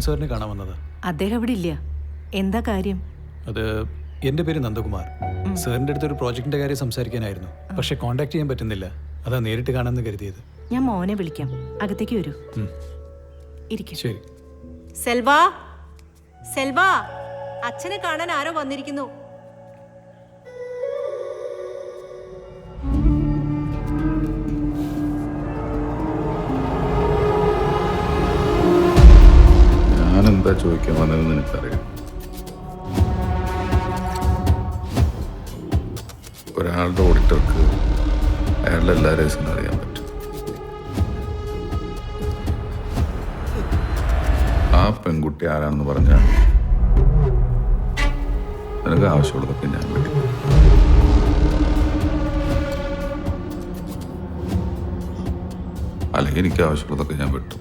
സാറിനെ കാണാൻ വന്നത്. അദ്ദേഹം ഇവിടെ ഇല്ല. എന്താ കാര്യം? അത് എൻ്റെ പേര് നന്ദകുമാർ. സാറിൻ്റെ അടുത്ത് ഒരു പ്രോജക്റ്റിൻ്റെ കാര്യം സംസാരിക്കാനായിരുന്നു. പക്ഷെ കോൺടാക്ട് ചെയ്യാൻ പറ്റുന്നില്ല. അതാ നേരിട്ട് കാണാമെന്ന് കരുതിയത്. ഞാൻ മോനെ വിളിക്കാം. അകത്തേക്ക് വരൂ. ഇരിക്കും. ശരി. സെൽവാ, സെൽവാ, അച്ഛനെ കാണാൻ ആരോ വന്നിരിക്കുന്നു. ഞാനെന്താ ചോദിക്കാൻ വന്നതെന്ന് എനിക്കറിയാം. ഒരാളുടെ ഓഡിറ്റർക്ക് അയാളുടെ എല്ലാ രഹസ്യങ്ങളും അറിയാൻ പറ്റും. ആ പെൺകുട്ടി ആരാണെന്ന് പറഞ്ഞാൽ നിനക്ക് ആവശ്യമുള്ളതൊക്കെ ഞാൻ പറ്റും. അല്ലെങ്കിൽ എനിക്ക് ആവശ്യമുള്ളതൊക്കെ ഞാൻ പറ്റും.